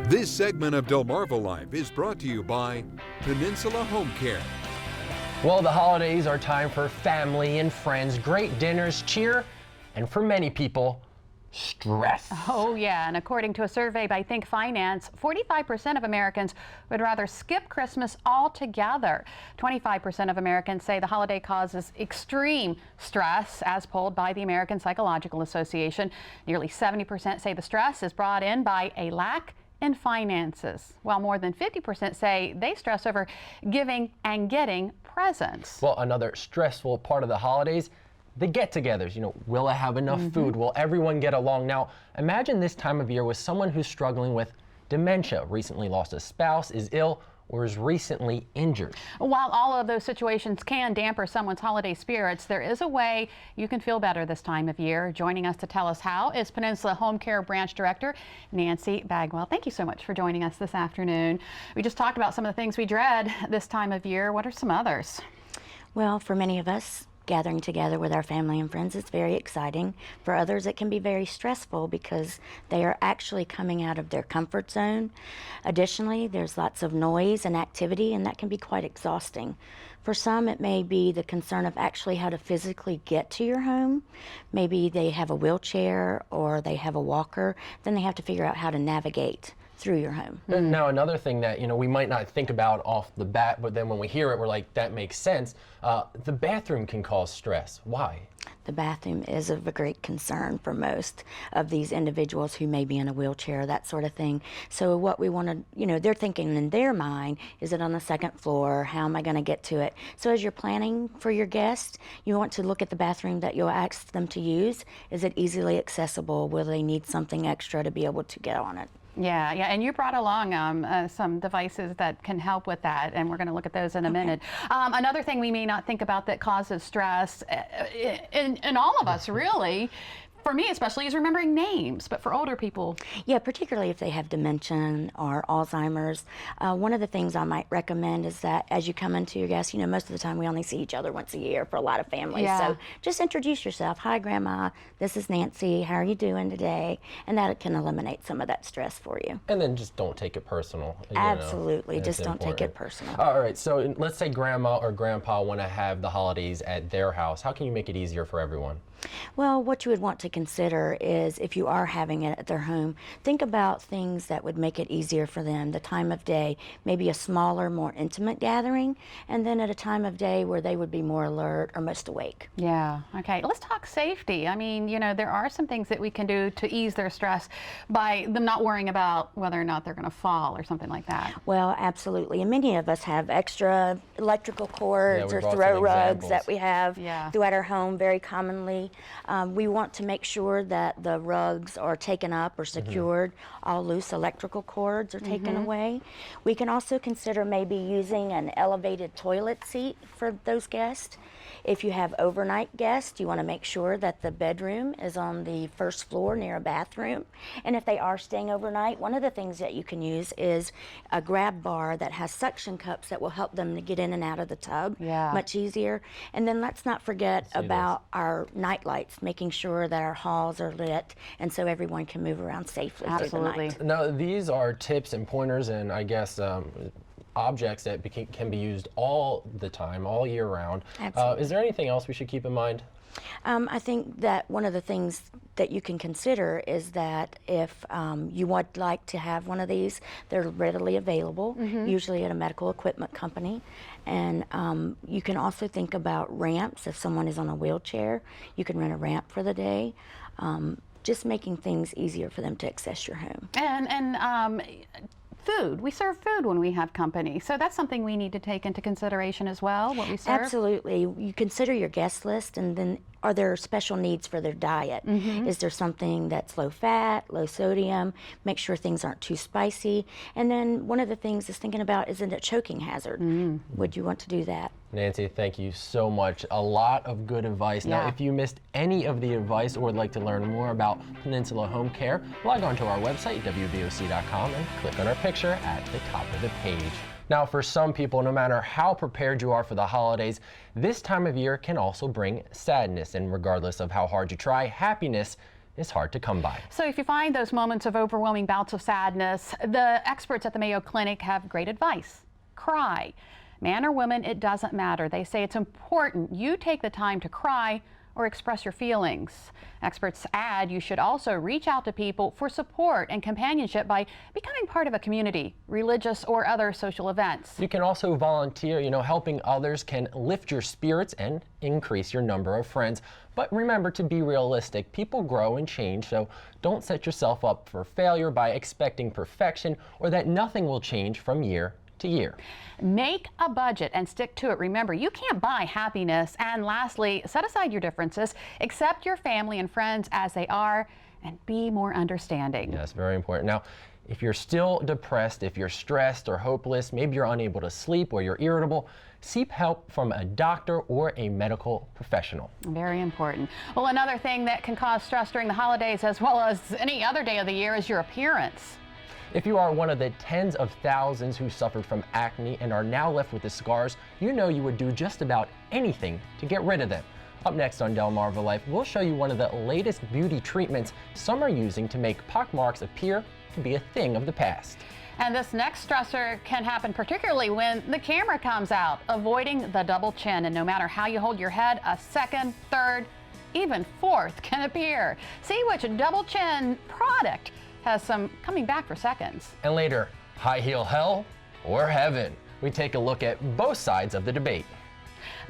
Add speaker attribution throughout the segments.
Speaker 1: This segment of Delmarva Life is brought to you by Peninsula Home Care.
Speaker 2: Well, the holidays are time for family and friends, great dinners, cheer, and for many people, stress.
Speaker 3: Oh yeah, and according to a survey by Think Finance, 45% of Americans would rather skip Christmas altogether. 25% of Americans say the holiday causes extreme stress, as polled by the American Psychological Association. Nearly 70% say the stress is brought in by a lack in finances, while more than 50% say they stress over giving and getting presents.
Speaker 2: Well, another stressful part of the holidays, the get-togethers. Will I have enough food? Will everyone get along? Now, imagine this time of year with someone who's struggling with dementia, recently lost a spouse, is ill, or is recently injured.
Speaker 3: While all of those situations can damper someone's holiday spirits, there is a way you can feel better this time of year. Joining us to tell us how is Peninsula Home Care Branch Director Nancy Bagwell. Thank you so much for joining us this afternoon. We just talked about some of the things we dread this time of year. What are some others?
Speaker 4: Well, for many of us, gathering together with our family and friends is very exciting. For others, it can be very stressful because they are actually coming out of their comfort zone. Additionally, there's lots of noise and activity, and that can be quite exhausting. For some, it may be the concern of actually how to physically get to your home. Maybe they have a wheelchair or they have a walker. Then they have to figure out how to navigate through your home.
Speaker 2: Now, another thing that we might not think about off the bat, but then when we hear it, we're like, that makes sense. The bathroom can cause stress. Why?
Speaker 4: The bathroom is of a great concern for most of these individuals who may be in a wheelchair, that sort of thing. So what we want to, they're thinking in their mind, is it on the second floor? How am I going to get to it? So as you're planning for your guests, you want to look at the bathroom that you'll ask them to use. Is it easily accessible? Will they need something extra to be able to get on it?
Speaker 3: Yeah, and you brought along some devices that can help with that, and we're going to look at those in a minute. Another thing we may not think about that causes stress in all of us, really, for me especially, is remembering names, but for older people.
Speaker 4: Yeah, particularly if they have dementia or Alzheimer's. One of the things I might recommend is that as you come into your guests, most of the time we only see each other once a year for a lot of families.
Speaker 3: Yeah.
Speaker 4: So just introduce yourself. Hi, Grandma. This is Nancy. How are you doing today? And that can eliminate some of that stress for you.
Speaker 2: And then just don't take it personal.
Speaker 4: Absolutely. Just don't take it personal.
Speaker 2: All right. So let's say Grandma or Grandpa want to have the holidays at their house. How can you make it easier for everyone?
Speaker 4: Well, what you would want to consider is if you are having it at their home, think about things that would make it easier for them, the time of day, maybe a smaller, more intimate gathering, and then at a time of day where they would be more alert or most awake.
Speaker 3: Yeah, okay. Let's talk safety. I mean, there are some things that we can do to ease their stress by them not worrying about whether or not they're going to fall or something like that.
Speaker 4: Well, absolutely. And many of us have extra electrical cords or
Speaker 2: brought
Speaker 4: throw
Speaker 2: some
Speaker 4: rugs
Speaker 2: examples
Speaker 4: that we have
Speaker 3: Yeah.
Speaker 4: throughout our home very commonly. We want to make sure that the rugs are taken up or secured. All loose electrical cords are taken away. We can also consider maybe using an elevated toilet seat for those guests. If you have overnight guests, you want to make sure that the bedroom is on the first floor near a bathroom. And if they are staying overnight, one of the things that you can use is a grab bar that has suction cups that will help them to get in and out of the tub much easier. And then let's not forget about our night lights, making sure that our halls are lit and so everyone can move around safely through the night.
Speaker 2: Now, these are tips and pointers and I guess objects that can be used all the time, all year round. Is there anything else we should keep in mind?
Speaker 4: I think that one of the things that you can consider is that if you would like to have one of these, they're readily available, usually at a medical equipment company. And you can also think about ramps. If someone is on a wheelchair, you can rent a ramp for the day. Just making things easier for them to access your home.
Speaker 3: And food. We serve food when we have company, so that's something we need to take into consideration as well, what we serve.
Speaker 4: Absolutely. You consider your guest list, and then are there special needs for their diet? Is there something that's low fat, low sodium? Make sure things aren't too spicy. And then one of the things is thinking about, is it a choking hazard? Would you want to do that?
Speaker 2: Nancy, thank you so much. A lot of good advice. Now, if you missed any of the advice or would like to learn more about Peninsula Home Care, log on to our website, wboc.com, and click on our picture at the top of the page. Now, for some people, no matter how prepared you are for the holidays, this time of year can also bring sadness. And regardless of how hard you try, happiness is hard to come by.
Speaker 3: So if you find those moments of overwhelming bouts of sadness, the experts at the Mayo Clinic have great advice. Cry. Man or woman, it doesn't matter. They say it's important you take the time to cry or express your feelings. Experts add you should also reach out to people for support and companionship by becoming part of a community, religious or other social events.
Speaker 2: You can also volunteer. Helping others can lift your spirits and increase your number of friends. But remember to be realistic. People grow and change, so don't set yourself up for failure by expecting perfection or that nothing will change from year to year.
Speaker 3: Make a budget and stick to it. Remember, you can't buy happiness. And lastly, set aside your differences, accept your family and friends as they are, and be more understanding.
Speaker 2: Yes, very important. Now, if you're still depressed, if you're stressed or hopeless, maybe you're unable to sleep or you're irritable, seek help from a doctor or a medical professional.
Speaker 3: Very important. Well, another thing that can cause stress during the holidays as well as any other day of the year is your appearance.
Speaker 2: If you are one of the tens of thousands who suffered from acne and are now left with the scars, you would do just about anything to get rid of them. Up next on Delmarva Life, we'll show you one of the latest beauty treatments some are using to make pockmarks appear to be a thing of the past.
Speaker 3: And this next stressor can happen particularly when the camera comes out, avoiding the double chin. And no matter how you hold your head, a second, third, even fourth can appear. See which double chin product has some coming back for seconds.
Speaker 2: And later, high heel hell or heaven? We take a look at both sides of the debate.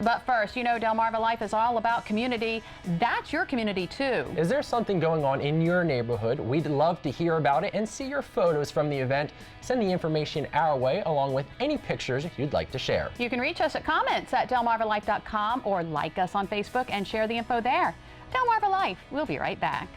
Speaker 3: But first, Delmarva Life is all about community. That's your community too.
Speaker 2: Is there something going on in your neighborhood? We'd love to hear about it and see your photos from the event. Send the information our way along with any pictures you'd like to share.
Speaker 3: You can reach us at comments@delmarvalife.com or like us on Facebook and share the info there. Delmarva Life, we'll be right back.